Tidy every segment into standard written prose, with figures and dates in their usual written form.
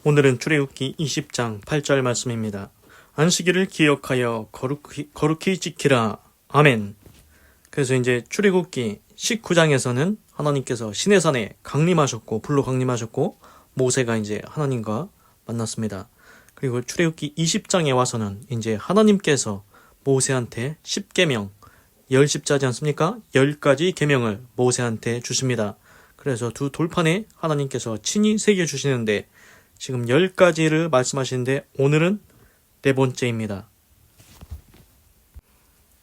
오늘은 출애굽기 20장 8절 말씀입니다. 안식일을 기억하여 거룩히 지키라. 아멘. 그래서 이제 출애굽기 19장에서는 하나님께서 시내산에 강림하셨고 불로 강림하셨고 모세가 이제 하나님과 만났습니다. 그리고 출애굽기 20장에 와서는 이제 하나님께서 모세한테 10계명, 10십자지 않습니까? 10가지 계명을 모세한테 주십니다. 그래서 두 돌판에 하나님께서 친히 새겨주시는데 지금 10가지를 말씀하시는데 오늘은 네 번째입니다.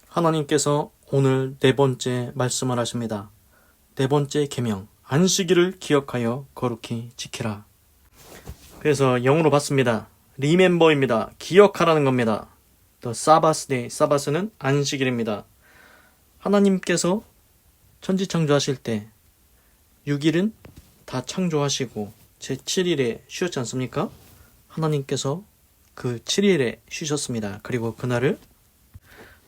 하나님께서 오늘 네 번째 말씀을 하십니다. 네 번째 계명, 안식일을 기억하여 거룩히 지키라. 그래서 영어로 봤습니다. Remember입니다. 기억하라는 겁니다. The Sabbath day, 사바스는 안식일입니다. 하나님께서 천지 창조하실 때 6일은 다 창조하시고 제7일에 쉬었지 않습니까? 하나님께서 그 7일에 쉬셨습니다. 그리고 그날을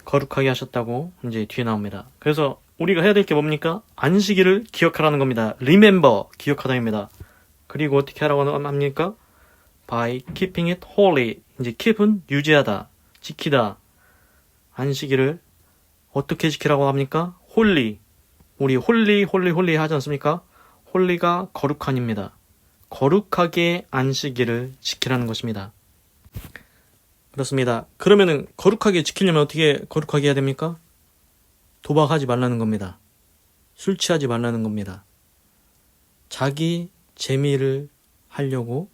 거룩하게 하셨다고 이제 뒤에 나옵니다. 그래서 우리가 해야 될 게 뭡니까? 안식일을 기억하라는 겁니다. Remember, 기억하다입니다. 그리고 어떻게 하라고 합니까? By keeping it holy. 이제 keep은 유지하다, 지키다. 안식일을 어떻게 지키라고 합니까? holy. 우리 holy 하지 않습니까? holy가 거룩한입니다. 거룩하게 안식일을 지키라는 것입니다. 그렇습니다. 그러면은 거룩하게 지키려면 어떻게 거룩하게 해야 됩니까? 도박하지 말라는 겁니다. 술 취하지 말라는 겁니다. 자기 재미를 하려고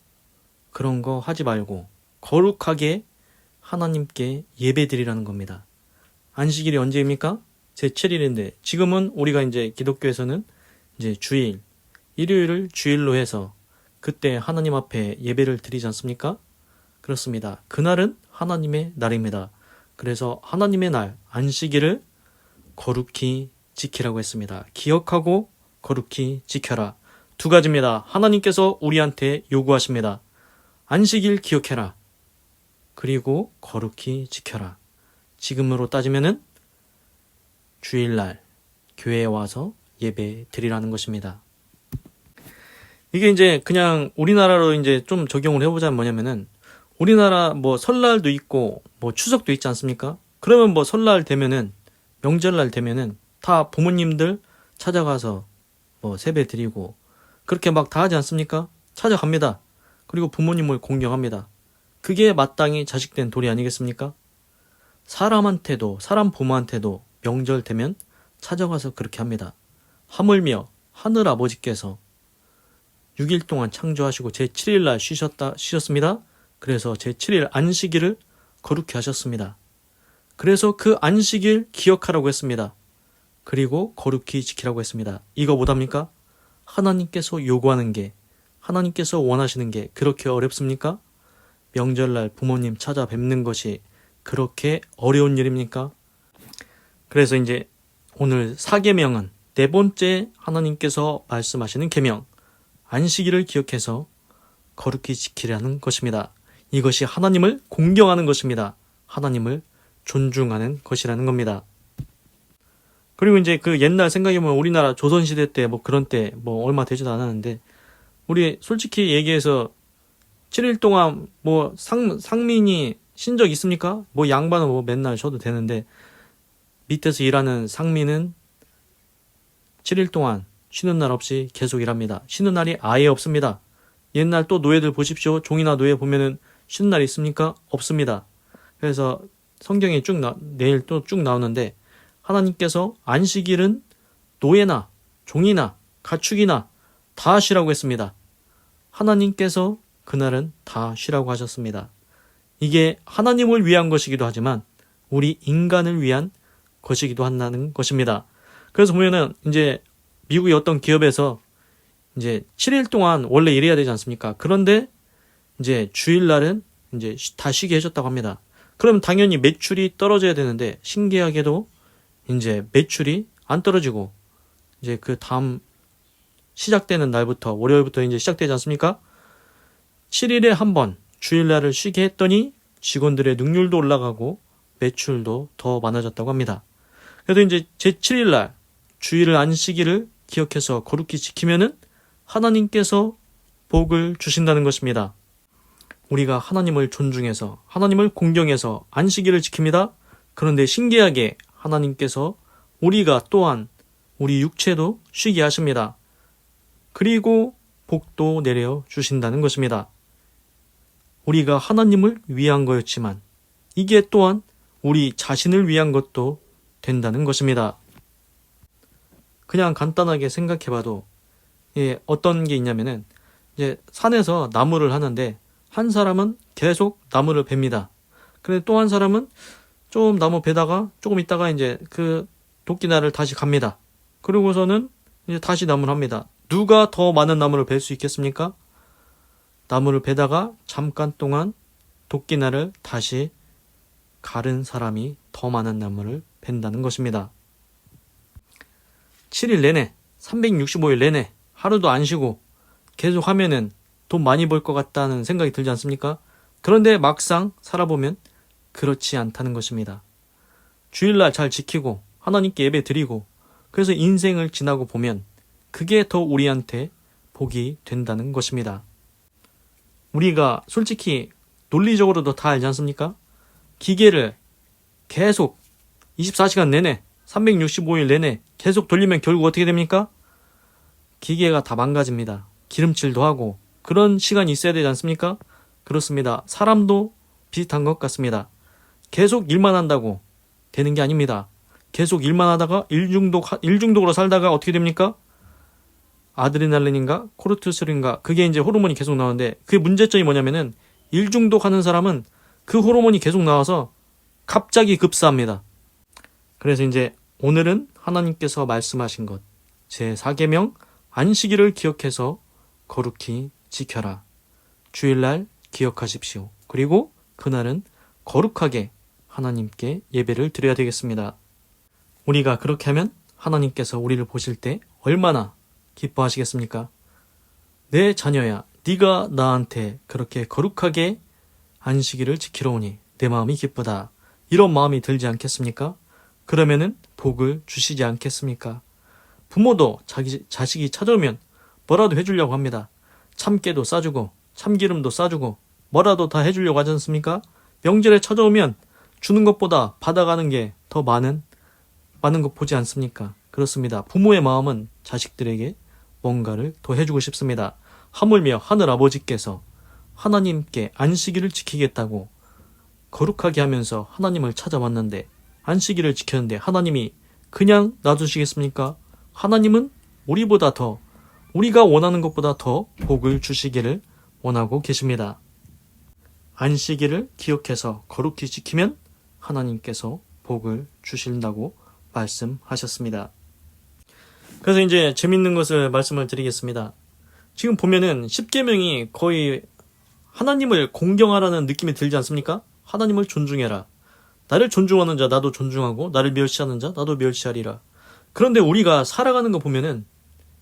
그런 거 하지 말고 거룩하게 하나님께 예배드리라는 겁니다. 안식일이 언제입니까? 제7일인데 지금은 우리가 이제 기독교에서는 이제 주일, 일요일을 주일로 해서 그때 하나님 앞에 예배를 드리지 않습니까? 그렇습니다. 그날은 하나님의 날입니다. 그래서 하나님의 날, 안식일을 거룩히 지키라고 했습니다. 기억하고 거룩히 지켜라. 두 가지입니다. 하나님께서 우리한테 요구하십니다. 안식일 기억해라. 그리고 거룩히 지켜라. 지금으로 따지면은 주일날 교회에 와서 예배 드리라는 것입니다. 이게 이제 그냥 우리나라로 이제 좀 적용을 해보자면 뭐냐면은 우리나라 뭐 설날도 있고 뭐 추석도 있지 않습니까? 그러면 뭐 설날 되면은 명절날 되면은 다 부모님들 찾아가서 뭐 세배 드리고 그렇게 막 다 하지 않습니까? 찾아갑니다. 그리고 부모님을 공경합니다. 그게 마땅히 자식된 도리 아니겠습니까? 사람한테도 사람 부모한테도 명절 되면 찾아가서 그렇게 합니다. 하물며 하늘 아버지께서 6일 동안 창조하시고 제7일 날 쉬셨습니다. 그래서 제7일 안식일을 거룩히 하셨습니다. 그래서 그 안식일 기억하라고 했습니다. 그리고 거룩히 지키라고 했습니다. 이거 못합니까? 하나님께서 요구하는 게, 하나님께서 원하시는 게 그렇게 어렵습니까? 명절날 부모님 찾아뵙는 것이 그렇게 어려운 일입니까? 그래서 이제 오늘 4계명은 네 번째 하나님께서 말씀하시는 계명, 안식일을 기억해서 거룩히 지키라는 것입니다. 이것이 하나님을 공경하는 것입니다. 하나님을 존중하는 것이라는 겁니다. 그리고 이제 그 옛날 생각해보면 우리나라 조선시대 때 뭐 그런 때 뭐 얼마 되지도 않았는데 우리 솔직히 얘기해서 7일 동안 뭐 상민이 쉰 적 있습니까? 뭐 양반은 뭐 맨날 쉬어도 되는데 밑에서 일하는 상민은 7일 동안 쉬는 날 없이 계속 일합니다. 쉬는 날이 아예 없습니다. 옛날 또 노예들 보십시오. 종이나 노예 보면은 쉬는 날 있습니까? 없습니다. 그래서 성경에 내일 또 쭉 나오는데 하나님께서 안식일은 노예나 종이나 가축이나 다 쉬라고 했습니다. 하나님께서 그날은 다 쉬라고 하셨습니다. 이게 하나님을 위한 것이기도 하지만 우리 인간을 위한 것이기도 한다는 것입니다. 그래서 보면은 이제 미국의 어떤 기업에서 이제 7일 동안 원래 일해야 되지 않습니까? 그런데 이제 주일날은 이제 다 쉬게 해줬다고 합니다. 그럼 당연히 매출이 떨어져야 되는데 신기하게도 이제 매출이 안 떨어지고 이제 그 다음 시작되는 날부터 월요일부터 이제 시작되지 않습니까? 7일에 한 번 주일날을 쉬게 했더니 직원들의 능률도 올라가고 매출도 더 많아졌다고 합니다. 그래도 이제 제7일날 주일을 안식일을 기억해서 거룩히 지키면은 하나님께서 복을 주신다는 것입니다. 우리가 하나님을 존중해서 하나님을 공경해서 안식일을 지킵니다. 그런데 신기하게 하나님께서 우리가 또한 우리 육체도 쉬게 하십니다. 그리고 복도 내려 주신다는 것입니다. 우리가 하나님을 위한 거였지만 이게 또한 우리 자신을 위한 것도 된다는 것입니다. 그냥 간단하게 생각해봐도 어떤 게 있냐면은 이제 산에서 나무를 하는데 한 사람은 계속 나무를 팹니다. 그런데 또 한 사람은 좀 나무 베다가 조금 있다가 이제 그 도끼날을 다시 갑니다. 그러고서는 이제 다시 나무를 합니다. 누가 더 많은 나무를 벨 수 있겠습니까? 나무를 베다가 잠깐 동안 도끼날을 다시 가른 사람이 더 많은 나무를 벤다는 것입니다. 7일 내내, 365일 내내 하루도 안 쉬고 계속 하면은 돈 많이 벌 것 같다는 생각이 들지 않습니까? 그런데 막상 살아보면 그렇지 않다는 것입니다. 주일날 잘 지키고 하나님께 예배 드리고 그래서 인생을 지나고 보면 그게 더 우리한테 복이 된다는 것입니다. 우리가 솔직히 논리적으로도 다 알지 않습니까? 기계를 계속 24시간 내내 365일 내내 계속 돌리면 결국 어떻게 됩니까? 기계가 다 망가집니다. 기름칠도 하고 그런 시간이 있어야 되지 않습니까? 그렇습니다. 사람도 비슷한 것 같습니다. 계속 일만 한다고 되는 게 아닙니다. 계속 일만 하다가 일중독으로 살다가 어떻게 됩니까? 아드레날린인가 코르티솔인가 그게 이제 호르몬이 계속 나오는데 그 문제점이 뭐냐면은 일중독 하는 사람은 그 호르몬이 계속 나와서 갑자기 급사합니다. 그래서 이제 오늘은 하나님께서 말씀하신 것 제4계명 안식일을 기억해서 거룩히 지켜라. 주일날 기억하십시오. 그리고 그날은 거룩하게 하나님께 예배를 드려야 되겠습니다. 우리가 그렇게 하면 하나님께서 우리를 보실 때 얼마나 기뻐하시겠습니까? 내 자녀야, 네가 나한테 그렇게 거룩하게 안식일을 지키러 오니 내 마음이 기쁘다. 이런 마음이 들지 않겠습니까? 그러면은 복을 주시지 않겠습니까? 부모도 자식이 찾아오면 뭐라도 해주려고 합니다. 참깨도 싸주고 참기름도 싸주고 뭐라도 다 해주려고 하지 않습니까? 명절에 찾아오면 주는 것보다 받아가는 게 더 많은 것 보지 않습니까? 그렇습니다. 부모의 마음은 자식들에게 뭔가를 더 해주고 싶습니다. 하물며 하늘 아버지께서 하나님께 안식일을 지키겠다고 거룩하게 하면서 하나님을 찾아왔는데 안식일을 지켰는데 하나님이 그냥 놔두시겠습니까? 하나님은 우리보다 더 우리가 원하는 것보다 더 복을 주시기를 원하고 계십니다. 안식일을 기억해서 거룩히 지키면 하나님께서 복을 주신다고 말씀하셨습니다. 그래서 이제 재밌는 것을 말씀을 드리겠습니다. 지금 보면은 10계명이 거의 하나님을 공경하라는 느낌이 들지 않습니까? 하나님을 존중해라. 나를 존중하는 자 나도 존중하고 나를 멸시하는 자 나도 멸시하리라. 그런데 우리가 살아가는 거 보면은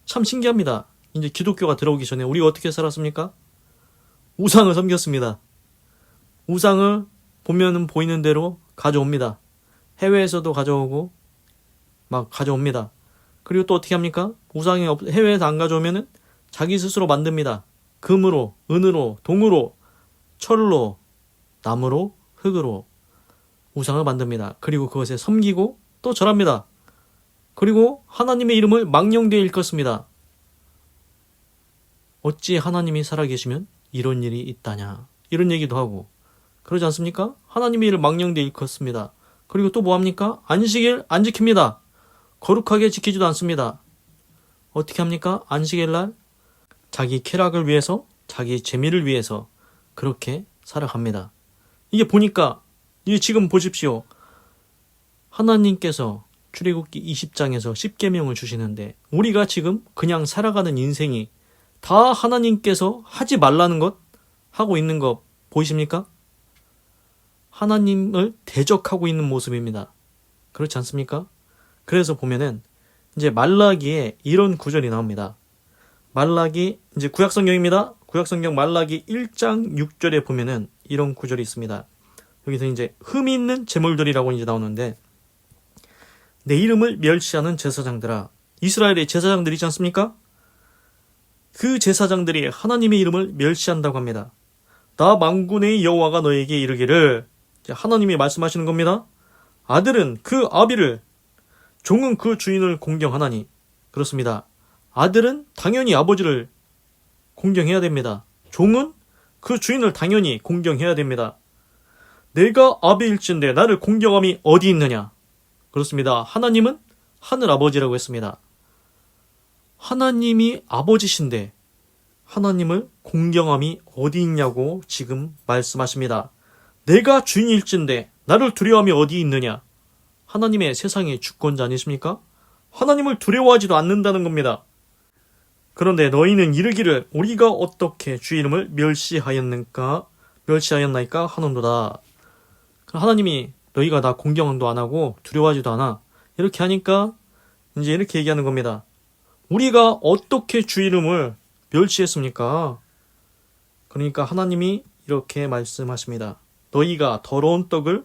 참 신기합니다. 이제 기독교가 들어오기 전에 우리가 어떻게 살았습니까? 우상을 섬겼습니다. 우상을 보면은 보이는 대로 가져옵니다. 해외에서도 가져오고 막 가져옵니다. 그리고 또 어떻게 합니까? 우상이 해외에서 안 가져오면은 자기 스스로 만듭니다. 금으로, 은으로, 동으로, 철로, 나무로, 흙으로 우상을 만듭니다. 그리고 그것에 섬기고 또 절합니다. 그리고 하나님의 이름을 망령되이 일컫습니다. 어찌 하나님이 살아계시면 이런 일이 있다냐 이런 얘기도 하고 그러지 않습니까? 하나님의 이름을 망령되이 일컫습니다. 그리고 또 뭐합니까? 안식일 안 지킵니다. 거룩하게 지키지도 않습니다. 어떻게 합니까? 안식일날 자기 쾌락을 위해서 자기 재미를 위해서 그렇게 살아갑니다. 이게 보니까 이게 지금 보십시오. 하나님께서 출애굽기 20장에서 10계명을 주시는데 우리가 지금 그냥 살아가는 인생이 다 하나님께서 하지 말라는 것 하고 있는 거 보이십니까? 하나님을 대적하고 있는 모습입니다. 그렇지 않습니까? 그래서 보면은 이제 말라기에 이런 구절이 나옵니다. 말라기 이제 구약성경입니다. 구약성경 말라기 1장 6절에 보면은 이런 구절이 있습니다. 여기서 이제 흠이 있는 제물들이라고 이제 나오는데 내 이름을 멸시하는 제사장들아 이스라엘의 제사장들이 있지 않습니까? 그 제사장들이 하나님의 이름을 멸시한다고 합니다. 나 만군의 여호와가 너에게 이르기를, 하나님이 말씀하시는 겁니다. 아들은 그 아비를, 종은 그 주인을 공경하나니. 그렇습니다. 아들은 당연히 아버지를 공경해야 됩니다. 종은 그 주인을 당연히 공경해야 됩니다. 내가 아비일진데 나를 공경함이 어디 있느냐? 그렇습니다. 하나님은 하늘 아버지라고 했습니다. 하나님이 아버지신데 하나님을 공경함이 어디 있냐고 지금 말씀하십니다. 내가 주인일진데 나를 두려워함이 어디 있느냐? 하나님의 세상의 주권자 아니십니까? 하나님을 두려워하지도 않는다는 겁니다. 그런데 너희는 이르기를 우리가 어떻게 주 이름을 멸시하였나이까 하는도다. 하나님이 너희가 나 공경도 안 하고 두려워하지도 않아. 이렇게 하니까 이제 이렇게 얘기하는 겁니다. 우리가 어떻게 주 이름을 멸시했습니까? 그러니까 하나님이 이렇게 말씀하십니다. 너희가 더러운 떡을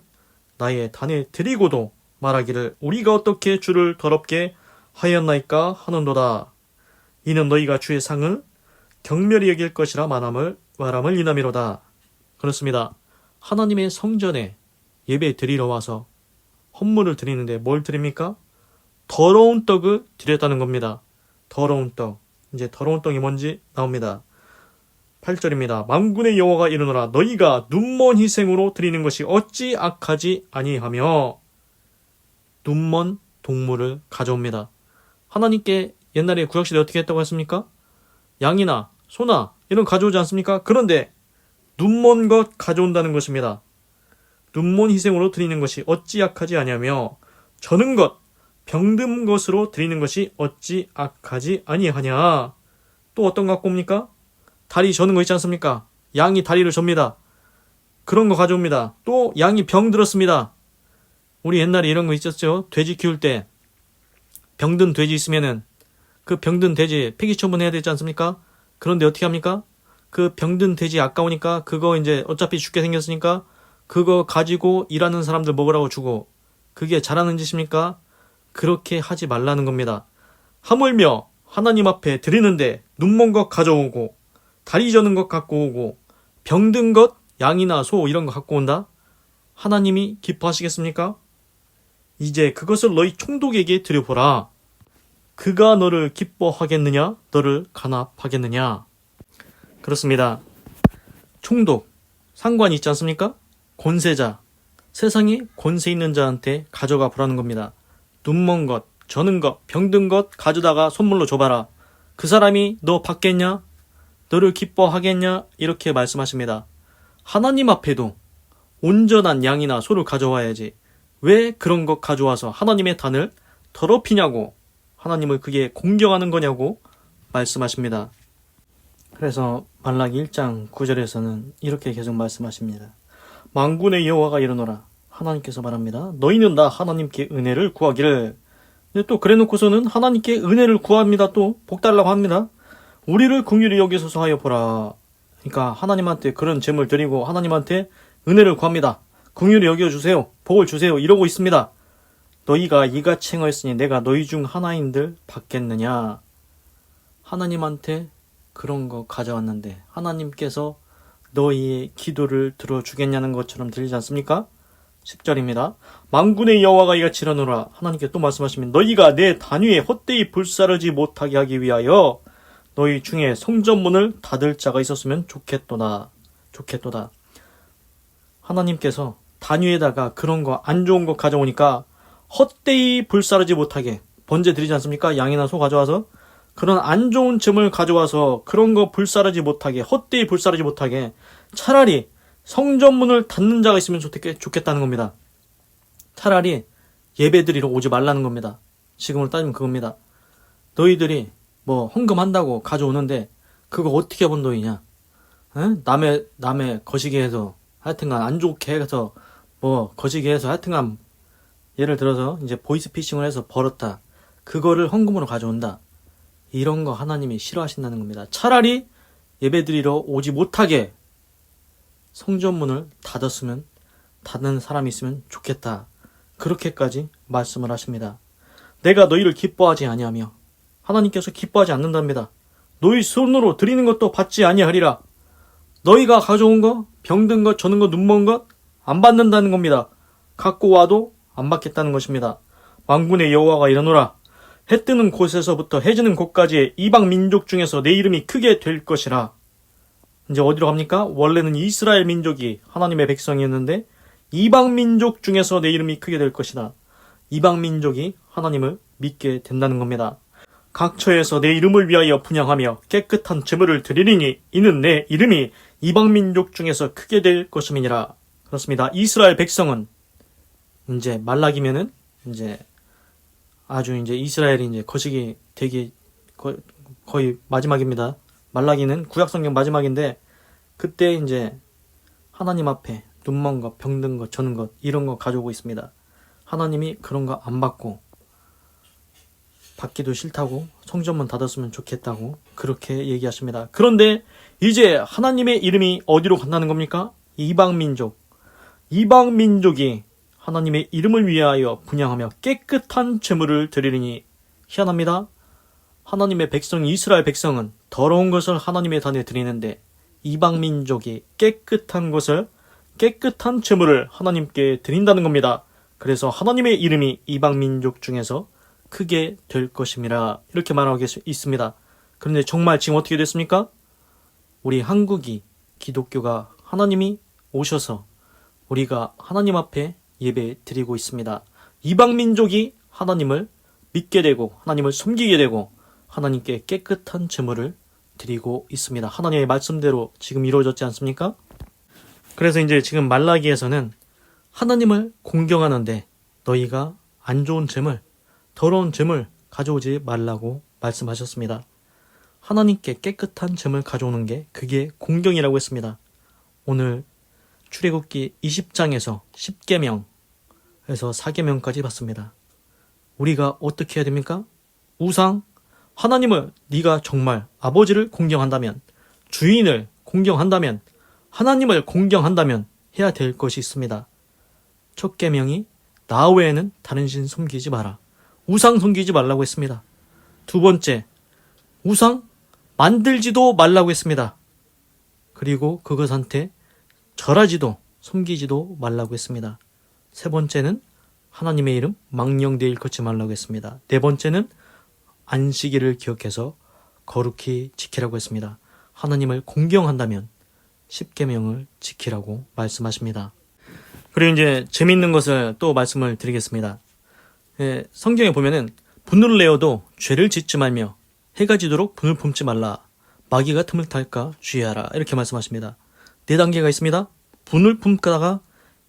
나의 단에 드리고도 말하기를 우리가 어떻게 주를 더럽게 하였나이까 하는도다. 이는 너희가 주의 상을 경멸히 여길 것이라 말함을 이남이로다. 그렇습니다. 하나님의 성전에 예배 드리러 와서 헌물을 드리는데 뭘 드립니까? 더러운 떡을 드렸다는 겁니다. 더러운 떡. 이제 더러운 떡이 뭔지 나옵니다. 8절입니다. 만군의 여호와가 이르노라 너희가 눈먼 희생으로 드리는 것이 어찌 악하지 아니하며. 눈먼 동물을 가져옵니다. 하나님께 옛날에 구약시대에 어떻게 했다고 했습니까? 양이나 소나 이런 거 가져오지 않습니까? 그런데 눈먼 것 가져온다는 것입니다. 눈먼 희생으로 드리는 것이 어찌 악하지 아니하며 저는 것 병든 것으로 드리는 것이 어찌 악하지 아니하냐. 또 어떤 거 갖고 옵니까? 다리 저는 거 있지 않습니까? 양이 다리를 접니다. 그런 거 가져옵니다. 또 양이 병 들었습니다. 우리 옛날에 이런 거 있었죠? 돼지 키울 때 병든 돼지 있으면은 그 병든 돼지 폐기 처분해야 되지 않습니까? 그런데 어떻게 합니까? 그 병든 돼지 아까우니까 그거 이제 어차피 죽게 생겼으니까 그거 가지고 일하는 사람들 먹으라고 주고, 그게 잘하는 짓입니까? 그렇게 하지 말라는 겁니다. 하물며 하나님 앞에 드리는데 눈먼 것 가져오고 다리 저는 것 갖고 오고 병든 것 양이나 소 이런 거 갖고 온다? 하나님이 기뻐하시겠습니까? 이제 그것을 너희 총독에게 드려보라. 그가 너를 기뻐하겠느냐? 너를 간합하겠느냐? 그렇습니다. 총독, 상관이 있지 않습니까? 권세자, 세상에 권세 있는 자한테 가져가 보라는 겁니다. 눈먼 것, 저는 것, 병든 것 가져다가 선물로 줘봐라. 그 사람이 너 받겠냐? 너를 기뻐하겠냐? 이렇게 말씀하십니다. 하나님 앞에도 온전한 양이나 소를 가져와야지 왜 그런 것 가져와서 하나님의 단을 더럽히냐고, 하나님을 그게 공경하는 거냐고 말씀하십니다. 그래서 말라기 1장 9절에서는 이렇게 계속 말씀하십니다. 만군의 여호와가 이르노라. 하나님께서 말합니다. 너희는 나 하나님께 은혜를 구하기를. 근데 또 그래놓고서는 하나님께 은혜를 구합니다. 또 복 달라고 합니다. 우리를 긍휼히 여기소서 하여 보라. 그러니까 하나님한테 그런 제물 드리고 하나님한테 은혜를 구합니다. 긍휼히 여겨주세요. 복을 주세요. 이러고 있습니다. 너희가 이같이 행하였으니 내가 너희 중 하나인들 받겠느냐. 하나님한테 그런 거 가져왔는데 하나님께서 너희의 기도를 들어주겠냐는 것처럼 들리지 않습니까? 10절입니다. 만군의 여호와가 이같이 이르노라. 하나님께 또 말씀하시면 너희가 내 단 위에 헛되이 불사르지 못하게 하기 위하여 너희 중에 성전문을 닫을 자가 있었으면 좋겠도다. 하나님께서 단 위에다가 그런 거 안 좋은 거 가져오니까 헛되이 불사르지 못하게 번제 드리지 않습니까? 양이나 소 가져와서 그런 안 좋은 점을 가져와서 그런 거 불사르지 못하게, 헛되이 불사르지 못하게 차라리 성전문을 닫는 자가 있으면 좋겠다는 겁니다. 차라리 예배드리러 오지 말라는 겁니다. 지금으로 따지면 그겁니다. 너희들이 뭐 헌금한다고 가져오는데 그거 어떻게 본 돈이냐? 응? 남의 거시기 해서 하여튼간 안 좋게 해서 뭐 거시기 해서 하여튼간 예를 들어서 이제 보이스피싱을 해서 벌었다. 그거를 헌금으로 가져온다. 이런 거 하나님이 싫어하신다는 겁니다. 차라리 예배드리러 오지 못하게 성전문을 닫는 사람이 있으면 좋겠다. 그렇게까지 말씀을 하십니다. 내가 너희를 기뻐하지 아니하며, 하나님께서 기뻐하지 않는답니다. 너희 손으로 드리는 것도 받지 아니하리라. 너희가 가져온 거, 병든 것, 저는 것, 눈먼 것 안 받는다는 겁니다. 갖고 와도 안 받겠다는 것입니다. 만군의 여호와가 이러노라. 해 뜨는 곳에서부터 해 지는 곳까지 이방 민족 중에서 내 이름이 크게 될 것이라. 이제 어디로 갑니까? 원래는 이스라엘 민족이 하나님의 백성이었는데 이방 민족 중에서 내 이름이 크게 될 것이다. 이방 민족이 하나님을 믿게 된다는 겁니다. 각 처에서 내 이름을 위하여 분향하며 깨끗한 제물을 드리리니 이는 내 이름이 이방 민족 중에서 크게 될 것임이니라. 그렇습니다. 이스라엘 백성은 이제 말라기면은 이제 아주 이제 이스라엘이 이제 거식이 되기 거의 마지막입니다. 말라기는 구약성경 마지막인데 그때 이제 하나님 앞에 눈먼 것, 병든 것, 저는 것 이런 거 가져오고 있습니다. 하나님이 그런 거 안 받고 받기도 싫다고 성전문 닫았으면 좋겠다고 그렇게 얘기하십니다. 그런데 이제 하나님의 이름이 어디로 간다는 겁니까? 이방 민족이 하나님의 이름을 위하여 분향하며 깨끗한 제물을 드리리니. 희한합니다. 하나님의 백성 이스라엘 백성은 더러운 것을 하나님의 단에 드리는데 이방 민족이 깨끗한 것을 깨끗한 제물을 하나님께 드린다는 겁니다. 그래서 하나님의 이름이 이방 민족 중에서 크게 될 것임이라 이렇게 말하고 있습니다. 그런데 정말 지금 어떻게 됐습니까? 우리 한국이 기독교가 하나님이 오셔서 우리가 하나님 앞에 예배 드리고 있습니다. 이방 민족이 하나님을 믿게 되고 하나님을 섬기게 되고 하나님께 깨끗한 제물을 드리고 있습니다. 하나님의 말씀대로 지금 이루어졌지 않습니까? 그래서 이제 지금 말라기에서는 하나님을 공경하는데 너희가 안 좋은 제물, 더러운 제물 가져오지 말라고 말씀하셨습니다. 하나님께 깨끗한 제물 가져오는 게 그게 공경이라고 했습니다. 오늘 출애굽기 20장에서 10계명에서 4계명까지 봤습니다. 우리가 어떻게 해야 됩니까? 우상, 하나님을 네가 정말 아버지를 공경한다면, 주인을 공경한다면, 하나님을 공경한다면 해야 될 것이 있습니다. 첫 계명이 나 외에는 다른 신 섬기지 마라. 우상 섬기지 말라고 했습니다. 두 번째, 우상 만들지도 말라고 했습니다. 그리고 그것한테 절하지도 섬기지도 말라고 했습니다. 세 번째는 하나님의 이름 망령되이 일컫지 말라고 했습니다. 네 번째는 안식일을 기억해서 거룩히 지키라고 했습니다. 하나님을 공경한다면 10계명을 지키라고 말씀하십니다. 그리고 이제 재미있는 것을 또 말씀을 드리겠습니다. 성경에 보면은 분을 내어도 죄를 짓지 말며 해가 지도록 분을 품지 말라. 마귀가 틈을 탈까 주의하라. 이렇게 말씀하십니다. 4단계가 있습니다. 분을 품다가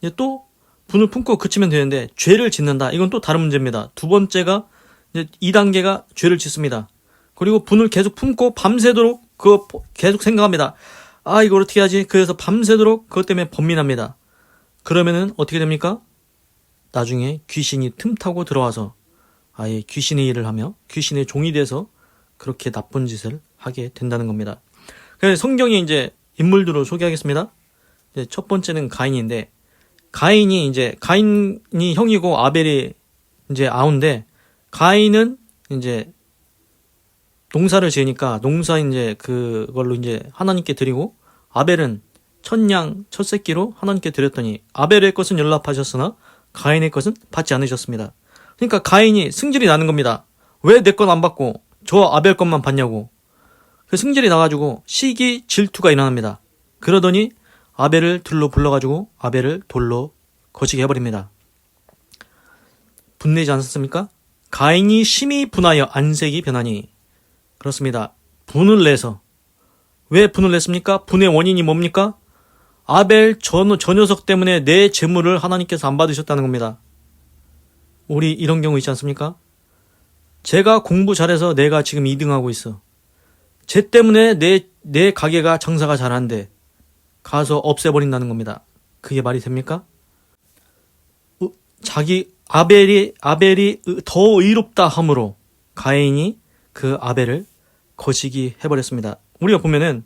이제 또 분을 품고 그치면 되는데 죄를 짓는다. 이건 또 다른 문제입니다. 두 번째가 이제 2단계가 죄를 짓습니다. 그리고 분을 계속 품고 밤새도록 그거 계속 생각합니다. 아, 이걸 어떻게 하지? 그래서 밤새도록 그것 때문에 번민합니다. 그러면은 어떻게 됩니까? 나중에 귀신이 틈타고 들어와서 아예 귀신의 일을 하며 귀신의 종이 돼서 그렇게 나쁜 짓을 하게 된다는 겁니다. 그래서 성경에 이제 인물들을 소개하겠습니다. 이제 첫 번째는 가인인데, 가인이 형이고 아벨이 이제 아우인데, 가인은 이제 농사를 지으니까 농사 이제 그걸로 이제 하나님께 드리고, 아벨은 첫양 첫 새끼로 하나님께 드렸더니 아벨의 것은 연락하셨으나 가인의 것은 받지 않으셨습니다. 그러니까 가인이 승질이 나는 겁니다. 왜 내 건 안 받고 저 아벨 것만 받냐고. 그 승질이 나가지고 시기 질투가 일어납니다. 그러더니 아벨을 들로 불러가지고 아벨을 돌로 거시게 해버립니다. 분내지 않았습니까? 가인이 심히 분하여 안색이 변하니. 그렇습니다. 분을 내서. 왜 분을 냈습니까? 분의 원인이 뭡니까? 아벨 저 녀석 때문에 내 재물을 하나님께서 안 받으셨다는 겁니다. 우리 이런 경우 있지 않습니까? 제가 공부 잘해서 내가 지금 2등하고 있어. 쟤 때문에 내 가게가 장사가 잘 안 돼. 가서 없애버린다는 겁니다. 그게 말이 됩니까? 아벨이 더 의롭다 함으로 가인이 그 아벨을 거시기 해버렸습니다. 우리가 보면은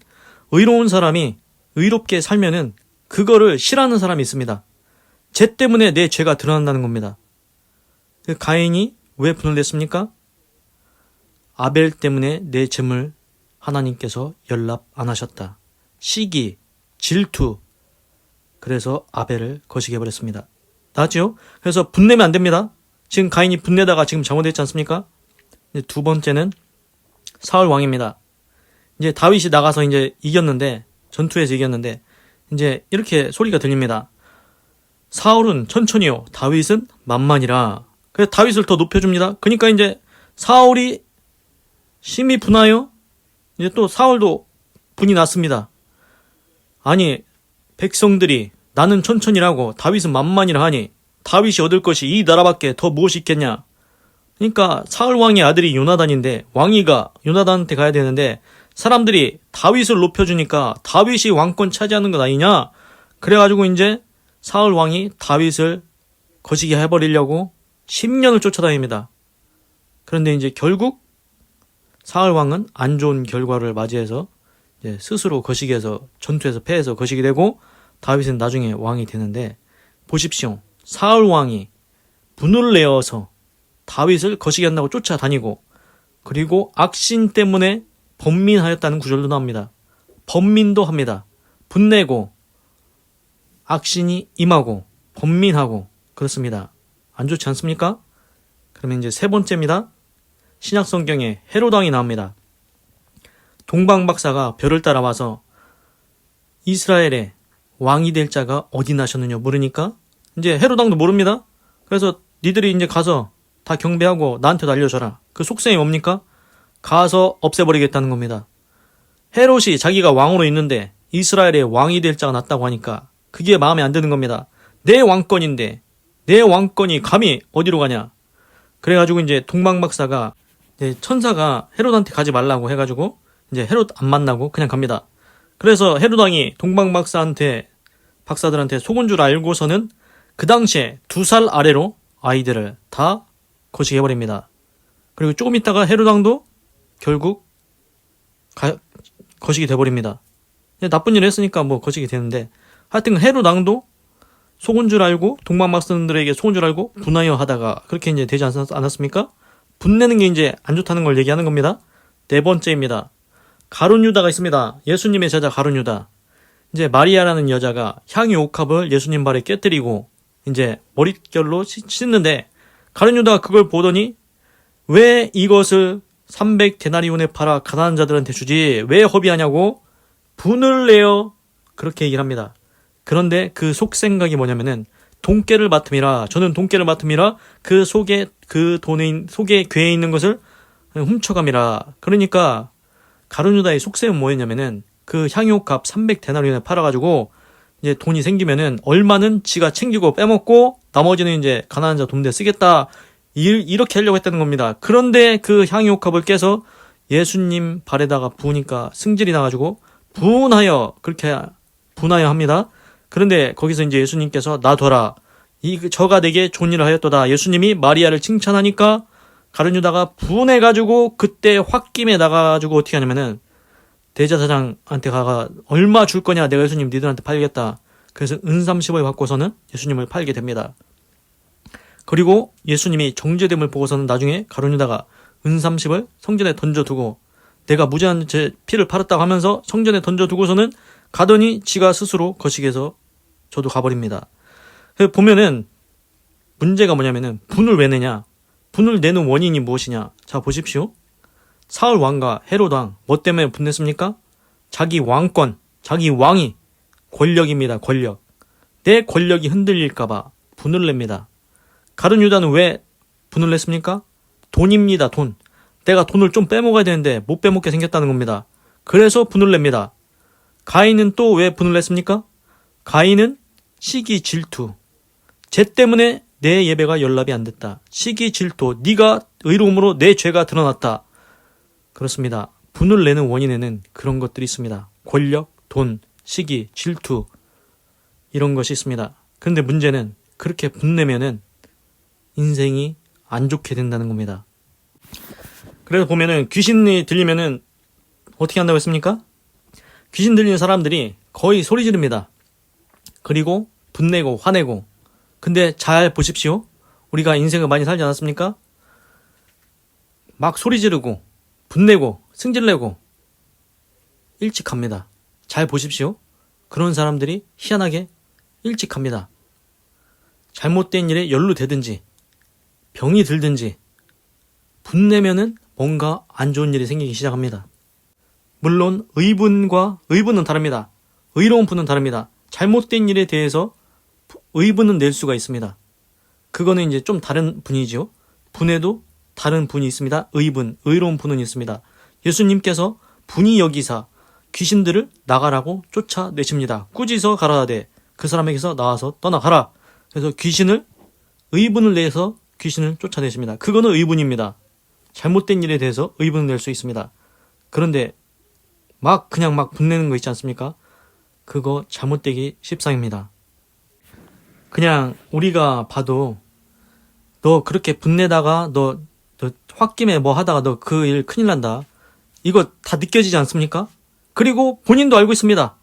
의로운 사람이 의롭게 살면은 그거를 싫어하는 사람이 있습니다. 쟤 때문에 내 죄가 드러난다는 겁니다. 가인이 왜 분을 냈습니까? 아벨 때문에 내 재물 하나님께서 연락 안 하셨다. 시기, 질투. 그래서 아벨을 거시기 해버렸습니다. 나왔죠? 그래서 분내면 안 됩니다. 지금 가인이 분내다가 지금 잘못했지 않습니까? 이제 두 번째는 사울 왕입니다. 이제 다윗이 나가서 이제 이겼는데, 전투에서 이겼는데, 이제 이렇게 소리가 들립니다. 사울은 천천히요, 다윗은 만만이라. 그래서 다윗을 더 높여줍니다. 그러니까 이제 사울이 심히 분하여, 이제 또 사울도 분이 났습니다. 아니, 백성들이 나는 천천히라고 다윗은 만만이라 하니 다윗이 얻을 것이 이 나라밖에 더 무엇이 있겠냐. 그러니까 사울 왕의 아들이 요나단인데 왕위가 요나단한테 가야 되는데 사람들이 다윗을 높여주니까 다윗이 왕권 차지하는 것 아니냐. 그래가지고 이제 사울 왕이 다윗을 거시기 해버리려고 10년을 쫓아다닙니다. 그런데 이제 결국 사울 왕은 안 좋은 결과를 맞이해서 이제 스스로 거시기해서 전투에서 패해서 거시기 되고 다윗은 나중에 왕이 되는데 보십시오. 사울 왕이 분을 내어서 다윗을 거시기 한다고 쫓아다니고 그리고 악신 때문에 번민하였다는 구절도 나옵니다. 번민도 합니다. 분내고 악신이 임하고 번민하고 그렇습니다. 안 좋지 않습니까? 그러면 이제 세 번째입니다. 신약 성경에 헤롯 왕이 나옵니다. 동방 박사가 별을 따라와서 이스라엘의 왕이 될 자가 어디 나셨느냐 물으니까 이제 헤롯 왕도 모릅니다. 그래서 니들이 이제 가서 다 경배하고 나한테도 알려줘라. 그 속셈이 뭡니까? 가서 없애버리겠다는 겁니다. 헤롯이 자기가 왕으로 있는데 이스라엘의 왕이 될 자가 났다고 하니까 그게 마음에 안 드는 겁니다. 내 왕권인데 내 왕권이 감히 어디로 가냐. 그래가지고 이제 동방 박사가 이제 천사가 헤롯한테 가지 말라고 해가지고 이제 헤롯 안 만나고 그냥 갑니다. 그래서 헤롯 왕이 동방 박사들한테 속은 줄 알고서는 그 당시에 2살 아래로 아이들을 다 거시기 해버립니다. 그리고 조금 있다가 헤롯 왕도 결국 거시기 돼버립니다. 나쁜 일을 했으니까 뭐 거시기 되는데 하여튼 헤롯 왕도 속은 줄 알고 동방 박사들에게 속은 줄 알고 분하여 하다가 그렇게 이제 되지 않았습니까? 분내는 게 이제 안 좋다는 걸 얘기하는 겁니다. 네 번째입니다. 가룟 유다가 있습니다. 예수님의 제자 가룟 유다. 이제 마리아라는 여자가 향유 옥합을 예수님 발에 깨뜨리고 이제 머릿결로 씻는데 가룟 유다가 그걸 보더니 왜 이것을 300데나리온에 팔아 가난한 자들한테 주지 왜 허비하냐고 분을 내어 그렇게 얘기를 합니다. 그런데 그 속생각이 뭐냐면은 돈깨를 맡음이라 저는 돈깨를 맡음이라 그 속에 그 돈에 속에 궤에 있는 것을 훔쳐감이라. 그러니까 가룟 유다의 속셈은 뭐였냐면은 그 향유값 300데나리온에 팔아가지고 이제 돈이 생기면은 얼마는 지가 챙기고 빼먹고 나머지는 이제 가난한 자 돕는 데 쓰겠다 이렇게 하려고 했다는 겁니다. 그런데 그 향유값을 깨서 예수님 발에다가 부으니까 승질이 나가지고 분하여 그렇게 분하여 합니다. 그런데 거기서 이제 예수님께서 놔둬라. 저가 내게 좋은 일을 하였도다. 예수님이 마리아를 칭찬하니까 가룟 유다가 분해가지고 그때 홧김에 나가가지고 어떻게 하냐면은 대제사장한테 가가 얼마 줄 거냐 내가 예수님 니들한테 팔겠다. 그래서 은삼십을 받고서는 예수님을 팔게 됩니다. 그리고 예수님이 정죄됨을 보고서는 나중에 가룟 유다가 은삼십을 성전에 던져두고 내가 무죄한 제 피를 팔았다고 하면서 성전에 던져두고서는 가더니 지가 스스로 거시기해서 저도 가버립니다. 보면은 문제가 뭐냐면은 분을 왜 내냐? 분을 내는 원인이 무엇이냐? 자 보십시오. 사울 왕과 헤롯 왕 뭐 때문에 분냈습니까? 자기 왕권, 자기 왕이 권력입니다. 권력. 내 권력이 흔들릴까봐 분을 냅니다. 가룟 유다는 왜 분을 냈습니까? 돈입니다. 돈. 내가 돈을 좀 빼먹어야 되는데 못 빼먹게 생겼다는 겁니다. 그래서 분을 냅니다. 가인은 또 왜 분을 냈습니까? 가인은 시기 질투. 쟤 때문에 내 예배가 연락이 안 됐다. 시기 질투. 네가 의로움으로 내 죄가 드러났다. 그렇습니다. 분을 내는 원인에는 그런 것들이 있습니다. 권력, 돈, 시기, 질투 이런 것이 있습니다. 그런데 문제는 그렇게 분내면은 인생이 안 좋게 된다는 겁니다. 그래서 보면은 귀신이 들리면은 어떻게 한다고 했습니까? 귀신 들리는 사람들이 거의 소리 지릅니다. 그리고 분내고 화내고. 근데 잘 보십시오. 우리가 인생을 많이 살지 않았습니까? 막 소리 지르고 분내고 승질내고 일찍 갑니다. 잘 보십시오. 그런 사람들이 희한하게 일찍 갑니다. 잘못된 일에 연루되든지 병이 들든지 분내면은 뭔가 안 좋은 일이 생기기 시작합니다. 물론 의분은 다릅니다. 의로운 분은 다릅니다. 잘못된 일에 대해서 의분은 낼 수가 있습니다. 그거는 이제 좀 다른 분이죠. 분에도 다른 분이 있습니다. 의로운 분은 있습니다. 예수님께서 분이 여기사 귀신들을 나가라고 쫓아내십니다. 꾸짖어 가라하되 그 사람에게서 나와서 떠나가라. 그래서 의분을 내서 귀신을 쫓아내십니다. 그거는 의분입니다. 잘못된 일에 대해서 의분을 낼 수 있습니다. 그런데 그냥 분내는 거 있지 않습니까? 그거 잘못되기 십상입니다. 그냥 우리가 봐도 너 그렇게 분내다가 너 홧김에 뭐 하다가 너 그 일 큰일 난다. 이거 다 느껴지지 않습니까? 그리고 본인도 알고 있습니다.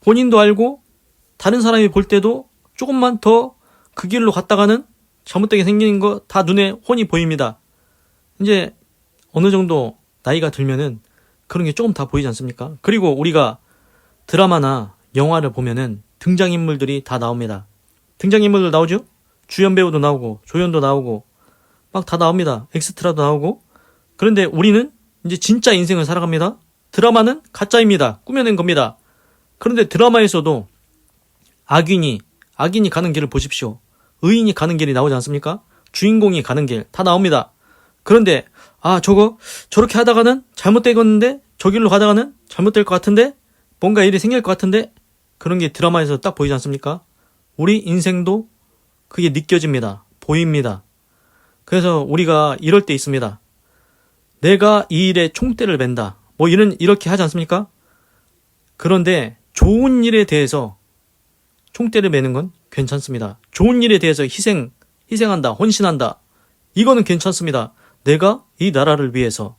본인도 알고 다른 사람이 볼 때도 조금만 더 그 길로 갔다가는 잘못되게 생기는 거 다 눈에 훤히 보입니다. 이제 어느 정도 나이가 들면은 그런 게 조금 다 보이지 않습니까? 그리고 우리가 드라마나 영화를 보면은 등장인물들이 다 나옵니다. 등장인물들 나오죠? 주연 배우도 나오고 조연도 나오고 막 다 나옵니다. 엑스트라도 나오고. 그런데 우리는 이제 진짜 인생을 살아갑니다. 드라마는 가짜입니다. 꾸며낸 겁니다. 그런데 드라마에서도 악인이 가는 길을 보십시오. 의인이 가는 길이 나오지 않습니까? 주인공이 가는 길 다 나옵니다. 그런데 저렇게 하다가는 잘못되겠는데 저 길로 가다가는 잘못될 것 같은데 뭔가 일이 생길 것 같은데 그런 게 드라마에서 딱 보이지 않습니까? 우리 인생도 그게 느껴집니다. 보입니다. 그래서 우리가 이럴 때 있습니다. 내가 이 일에 총대를 맨다. 이렇게 하지 않습니까? 그런데 좋은 일에 대해서 총대를 매는 건 괜찮습니다. 좋은 일에 대해서 희생한다, 헌신한다. 이거는 괜찮습니다. 내가 이 나라를 위해서.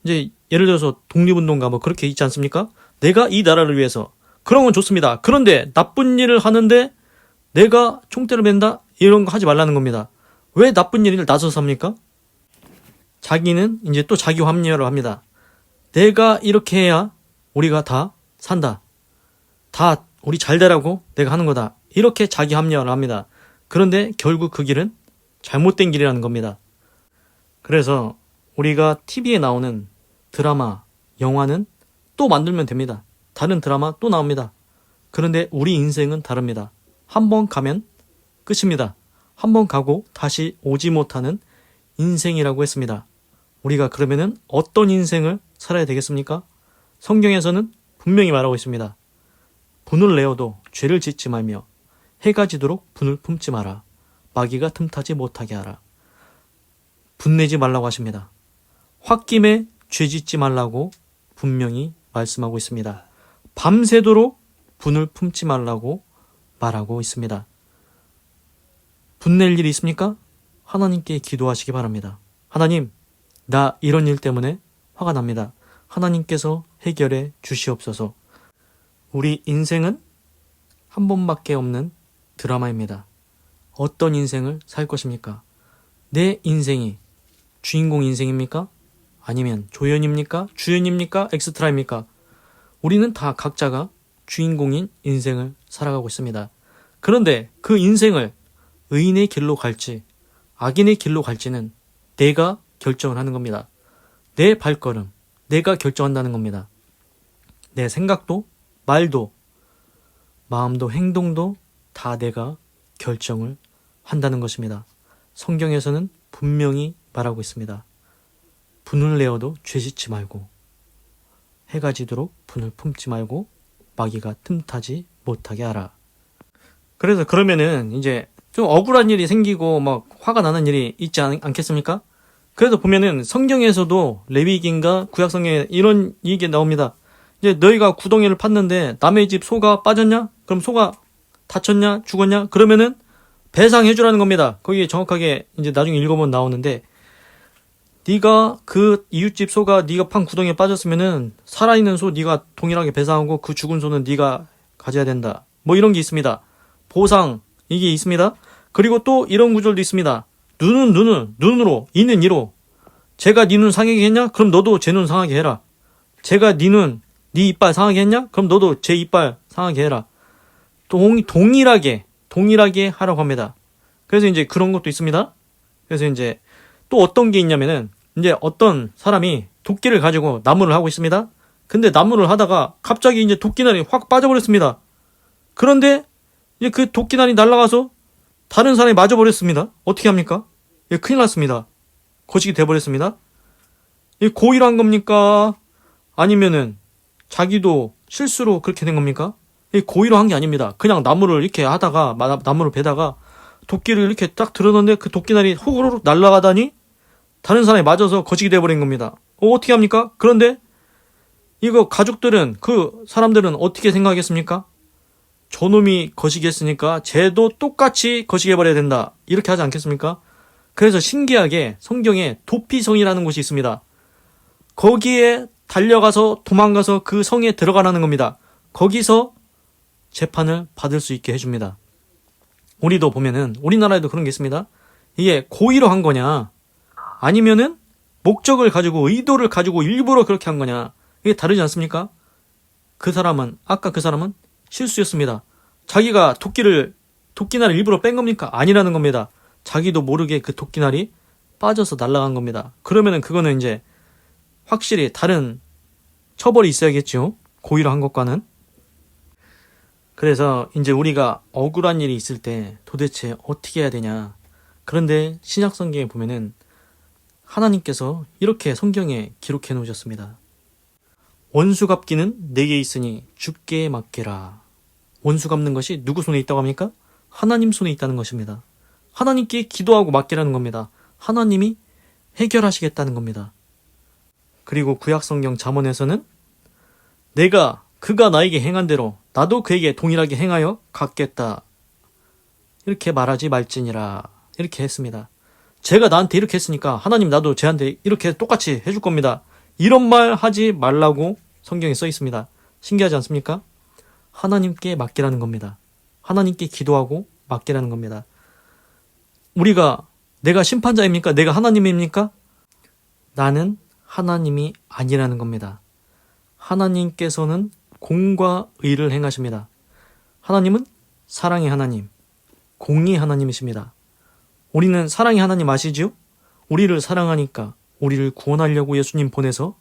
이제 예를 들어서 독립운동가 그렇게 있지 않습니까? 내가 이 나라를 위해서. 그런 건 좋습니다. 그런데 나쁜 일을 하는데 내가 총대를 맨다? 이런 거 하지 말라는 겁니다. 왜 나쁜 일을 나서서 합니까? 자기는 이제 또 자기 합리화를 합니다. 내가 이렇게 해야 우리가 다 산다. 다 우리 잘 되라고 내가 하는 거다. 이렇게 자기 합리화를 합니다. 그런데 결국 그 길은 잘못된 길이라는 겁니다. 그래서 우리가 TV에 나오는 드라마, 영화는 또 만들면 됩니다. 다른 드라마 또 나옵니다. 그런데 우리 인생은 다릅니다. 한 번 가면 끝입니다. 한 번 가고 다시 오지 못하는 인생이라고 했습니다. 우리가 그러면은 어떤 인생을 살아야 되겠습니까? 성경에서는 분명히 말하고 있습니다. 분을 내어도 죄를 짓지 말며 해가 지도록 분을 품지 마라. 마귀가 틈타지 못하게 하라. 분내지 말라고 하십니다. 홧김에 죄 짓지 말라고 분명히 말씀하고 있습니다. 밤새도록 분을 품지 말라고 말하고 있습니다. 분낼 일이 있습니까? 하나님께 기도하시기 바랍니다. 하나님, 나 이런 일 때문에 화가 납니다. 하나님께서 해결해 주시옵소서. 우리 인생은 한 번밖에 없는 드라마입니다. 어떤 인생을 살 것입니까? 내 인생이 주인공 인생입니까? 아니면 조연입니까? 주연입니까? 엑스트라입니까? 우리는 다 각자가 주인공인 인생을 살아가고 있습니다. 그런데 그 인생을 의인의 길로 갈지 악인의 길로 갈지는 내가 결정을 하는 겁니다. 내 발걸음, 내가 결정한다는 겁니다. 내 생각도, 말도, 마음도, 행동도 다 내가 결정을 한다는 것입니다. 성경에서는 분명히 말하고 있습니다. 분을 내어도 죄 짓지 말고 해가 지도록 분을 품지 말고 마귀가 틈타지 못하게 하라. 그래서 그러면은 이제 좀 억울한 일이 생기고 막 화가 나는 일이 있지 않겠습니까? 그래도 보면은 성경에서도 레위기인가 구약성경에 이런 얘기 나옵니다. 이제 너희가 구덩이를 팠는데 남의 집 소가 빠졌냐? 그럼 소가 다쳤냐? 죽었냐? 그러면은 배상해주라는 겁니다. 거기에 정확하게 이제 나중에 읽어보면 나오는데 네가 그 이웃집 소가 네가 판 구덩이에 빠졌으면은 살아있는 소 네가 동일하게 배상하고 그 죽은 소는 네가 가져야 된다. 이런 게 있습니다. 보상 이게 있습니다. 그리고 또 이런 구절도 있습니다. 눈은 눈으로 이는 이로 제가 네 눈 상하게 했냐? 그럼 너도 제 눈 상하게 해라. 제가 네 눈 네 이빨 상하게 했냐? 그럼 너도 제 이빨 상하게 해라. 동일하게 하라고 합니다. 그래서 이제 그런 것도 있습니다. 그래서 이제 또 어떤 게 있냐면은 이제 어떤 사람이 도끼를 가지고 나무를 하고 있습니다. 근데 나무를 하다가 갑자기 이제 도끼날이 확 빠져버렸습니다. 그런데 이제 그 도끼날이 날아가서 다른 사람이 맞아버렸습니다. 어떻게 합니까? 예, 큰일 났습니다. 거식이 돼버렸습니다. 이 고의로 한 겁니까? 아니면은 자기도 실수로 그렇게 된 겁니까? 이 고의로 한 게 아닙니다. 그냥 나무를 이렇게 하다가 나무를 베다가 도끼를 이렇게 딱 들었는데 그 도끼날이 호로록 날아가다니 다른 사람이 맞아서 거식이 돼버린 겁니다. 어떻게 합니까? 그런데 이거 가족들은 그 사람들은 어떻게 생각하겠습니까? 저놈이 거식했으니까 쟤도 똑같이 거식해버려야 된다. 이렇게 하지 않겠습니까? 그래서 신기하게 성경에 도피성이라는 곳이 있습니다. 거기에 달려가서 도망가서 그 성에 들어가라는 겁니다. 거기서 재판을 받을 수 있게 해줍니다. 우리도 보면은 우리나라에도 그런 게 있습니다. 이게 고의로 한 거냐 아니면은 목적을 가지고 의도를 가지고 일부러 그렇게 한 거냐 이게 다르지 않습니까? 아까 그 사람은 실수였습니다. 자기가 도끼날을 일부러 뺀 겁니까? 아니라는 겁니다. 자기도 모르게 그 도끼날이 빠져서 날아간 겁니다. 그러면은 그거는 이제 확실히 다른 처벌이 있어야겠죠. 고의로 한 것과는. 그래서 이제 우리가 억울한 일이 있을 때 도대체 어떻게 해야 되냐. 그런데 신약 성경에 보면은 하나님께서 이렇게 성경에 기록해 놓으셨습니다. 원수 갚기는 내게 있으니 주께 맡기라. 원수 갚는 것이 누구 손에 있다고 합니까? 하나님 손에 있다는 것입니다. 하나님께 기도하고 맡기라는 겁니다. 하나님이 해결하시겠다는 겁니다. 그리고 구약성경 잠언에서는 그가 나에게 행한 대로 나도 그에게 동일하게 행하여 갚겠다. 이렇게 말하지 말지니라. 이렇게 했습니다. 제가 나한테 이렇게 했으니까 하나님 나도 쟤한테 이렇게 똑같이 해줄 겁니다. 이런 말 하지 말라고 성경에 써 있습니다. 신기하지 않습니까? 하나님께 맡기라는 겁니다. 하나님께 기도하고 맡기라는 겁니다. 내가 심판자입니까? 내가 하나님입니까? 나는 하나님이 아니라는 겁니다. 하나님께서는 공과 의를 행하십니다. 하나님은 사랑의 하나님, 공의의 하나님이십니다. 우리는 사랑의 하나님 아시죠? 우리를 사랑하니까 우리를 구원하려고 예수님 보내서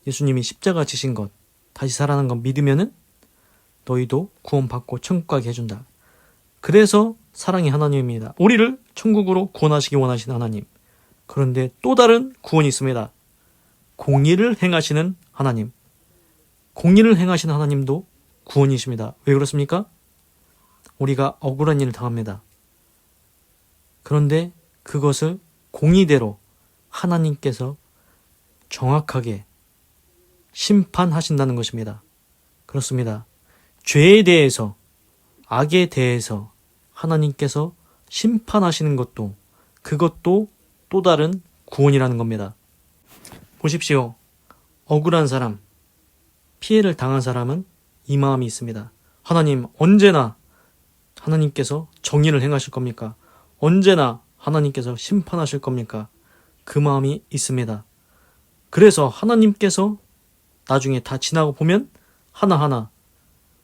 예수님이 십자가 지신 것, 다시 살아난 것 믿으면은 너희도 구원받고 천국 가게 해준다. 그래서 사랑의 하나님입니다. 우리를 천국으로 구원하시기 원하시는 하나님. 그런데 또 다른 구원이 있습니다. 공의를 행하시는 하나님. 공의를 행하시는 하나님도 구원이십니다. 왜 그렇습니까? 우리가 억울한 일을 당합니다. 그런데 그것을 공의대로 하나님께서 정확하게 심판하신다는 것입니다. 그렇습니다. 죄에 대해서, 악에 대해서 하나님께서 심판하시는 것도 그것도 또 다른 구원이라는 겁니다. 보십시오. 억울한 사람, 피해를 당한 사람은 이 마음이 있습니다. 하나님, 언제나 하나님께서 정의를 행하실 겁니까? 언제나 하나님께서 심판하실 겁니까? 그 마음이 있습니다. 그래서 하나님께서 나중에 다 지나고 보면 하나하나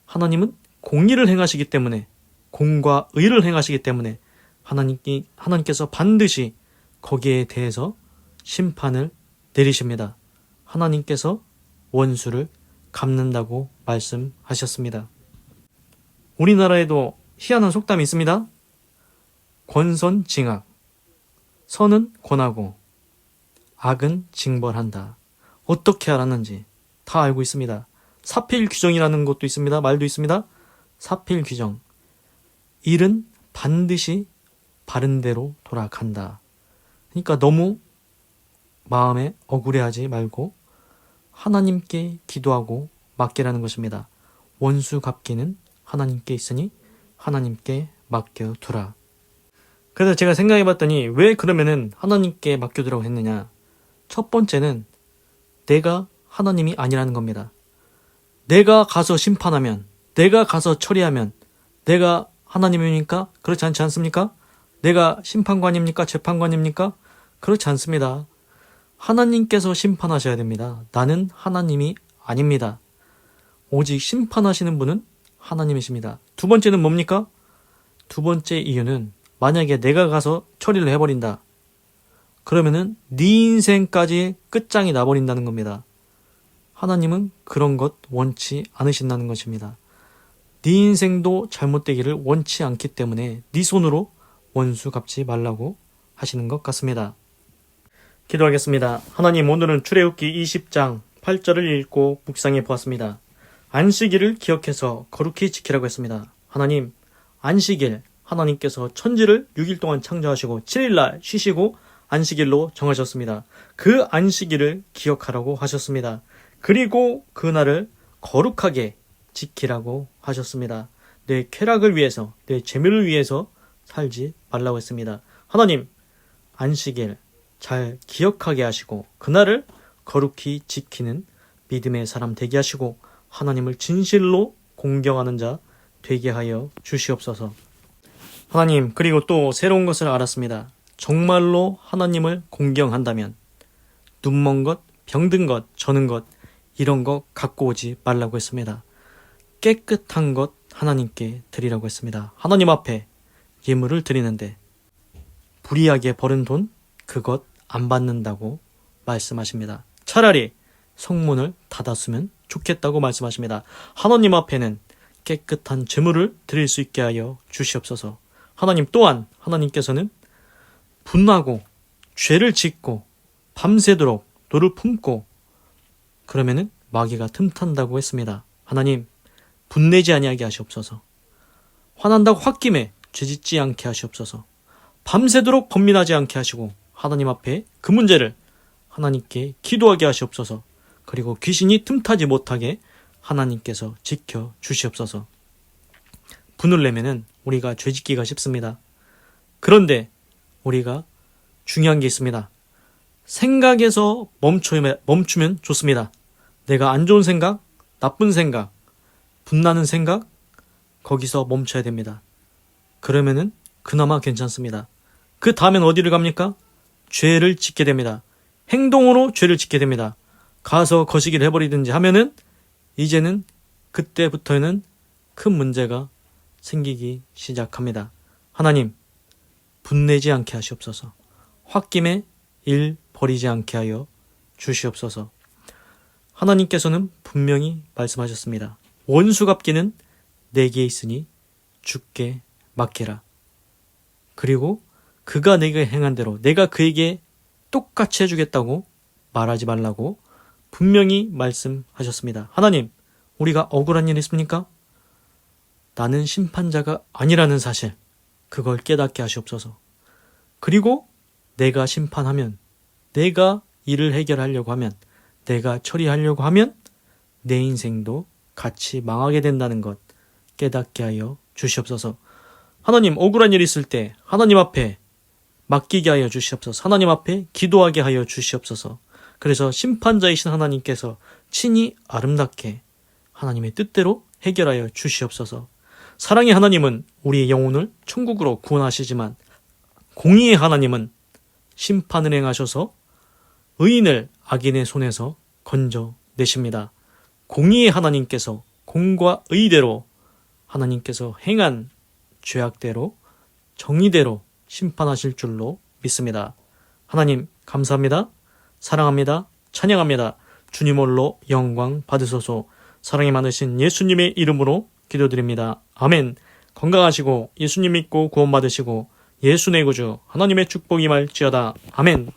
하나님은 공의를 행하시기 때문에, 공과 의를 행하시기 때문에 하나님께서 반드시 거기에 대해서 심판을 내리십니다. 하나님께서 원수를 갚는다고 말씀하셨습니다. 우리나라에도 희한한 속담이 있습니다. 권선징악, 선은 권하고 악은 징벌한다. 어떻게 알았는지 다 알고 있습니다. 사필규정이라는 것도 있습니다. 말도 있습니다. 사필규정, 일은 반드시 바른 대로 돌아간다. 그러니까 너무 마음에 억울해하지 말고 하나님께 기도하고 맡기라는 것입니다. 원수 갚기는 하나님께 있으니 하나님께 맡겨두라. 그래서 제가 생각해봤더니 왜 그러면은 하나님께 맡겨두라고 했느냐. 첫 번째는 내가 하나님이 아니라는 겁니다. 내가 가서 심판하면, 내가 가서 처리하면 내가 하나님입니까? 그렇지 않지 않습니까? 내가 심판관입니까? 재판관입니까? 그렇지 않습니다. 하나님께서 심판하셔야 됩니다. 나는 하나님이 아닙니다. 오직 심판하시는 분은 하나님이십니다. 두 번째는 뭡니까? 두 번째 이유는 만약에 내가 가서 처리를 해버린다. 그러면은 네 인생까지 끝장이 나버린다는 겁니다. 하나님은 그런 것 원치 않으신다는 것입니다. 네 인생도 잘못되기를 원치 않기 때문에 네 손으로 원수 갚지 말라고 하시는 것 같습니다. 기도하겠습니다. 하나님, 오늘은 출애굽기 20장 8절을 읽고 묵상해 보았습니다. 안식일을 기억해서 거룩히 지키라고 했습니다. 하나님, 안식일, 하나님께서 천지를 6일 동안 창조하시고 7일날 쉬시고 안식일로 정하셨습니다. 그 안식일을 기억하라고 하셨습니다. 그리고 그날을 거룩하게 지키라고 하셨습니다. 내 쾌락을 위해서, 내 재미를 위해서 살지 말라고 했습니다. 하나님, 안식일 잘 기억하게 하시고 그날을 거룩히 지키는 믿음의 사람 되게 하시고 하나님을 진실로 공경하는 자 되게 하여 주시옵소서. 하나님, 그리고 또 새로운 것을 알았습니다. 정말로 하나님을 공경한다면 눈먼 것, 병든 것, 저는 것 이런 거 갖고 오지 말라고 했습니다. 깨끗한 것 하나님께 드리라고 했습니다. 하나님 앞에 예물을 드리는데 불이하게 버린 돈 그것 안 받는다고 말씀하십니다. 차라리 성문을 닫았으면 좋겠다고 말씀하십니다. 하나님 앞에는 깨끗한 제물을 드릴 수 있게 하여 주시옵소서. 하나님 또한 하나님께서는 분하고 죄를 짓고 밤새도록 너를 품고 그러면은 마귀가 틈탄다고 했습니다. 하나님, 분내지 아니하게 하시옵소서. 화난다고 홧김에 죄짓지 않게 하시옵소서. 밤새도록 범민하지 않게 하시고 하나님 앞에 그 문제를 하나님께 기도하게 하시옵소서. 그리고 귀신이 틈타지 못하게 하나님께서 지켜 주시옵소서. 분을 내면은 우리가 죄짓기가 쉽습니다. 그런데 우리가 중요한 게 있습니다. 생각에서 멈추면 좋습니다. 내가 안 좋은 생각, 나쁜 생각, 분나는 생각, 거기서 멈춰야 됩니다. 그러면은 그나마 괜찮습니다. 그 다음엔 어디를 갑니까? 죄를 짓게 됩니다. 행동으로 죄를 짓게 됩니다. 가서 거시기를 해버리든지 하면은 이제는 그때부터는 큰 문제가 생기기 시작합니다. 하나님, 분내지 않게 하시옵소서. 홧김에 일 버리지 않게 하여 주시옵소서. 하나님께서는 분명히 말씀하셨습니다. 원수 갚기는 내게 있으니 주께 맡기라. 그리고 그가 내게 행한 대로 내가 그에게 똑같이 해주겠다고 말하지 말라고 분명히 말씀하셨습니다. 하나님, 우리가 억울한 일 있습니까? 나는 심판자가 아니라는 사실, 그걸 깨닫게 하시옵소서. 그리고 내가 심판하면, 내가 일을 해결하려고 하면, 내가 처리하려고 하면 내 인생도 같이 망하게 된다는 것 깨닫게 하여 주시옵소서. 하나님, 억울한 일이 있을 때 하나님 앞에 맡기게 하여 주시옵소서. 하나님 앞에 기도하게 하여 주시옵소서. 그래서 심판자이신 하나님께서 친히 아름답게 하나님의 뜻대로 해결하여 주시옵소서. 사랑의 하나님은 우리의 영혼을 천국으로 구원하시지만 공의의 하나님은 심판을 행하셔서 의인을 악인의 손에서 건져내십니다. 공의의 하나님께서 공과 의대로 하나님께서 행한 죄악대로 정의대로 심판하실 줄로 믿습니다. 하나님 감사합니다. 사랑합니다. 찬양합니다. 주님 홀로 영광 받으소서. 사랑이 많으신 예수님의 이름으로 기도드립니다. 아멘. 건강하시고 예수님 믿고 구원 받으시고 예수 내 구주 하나님의 축복이 임할지어다. 아멘.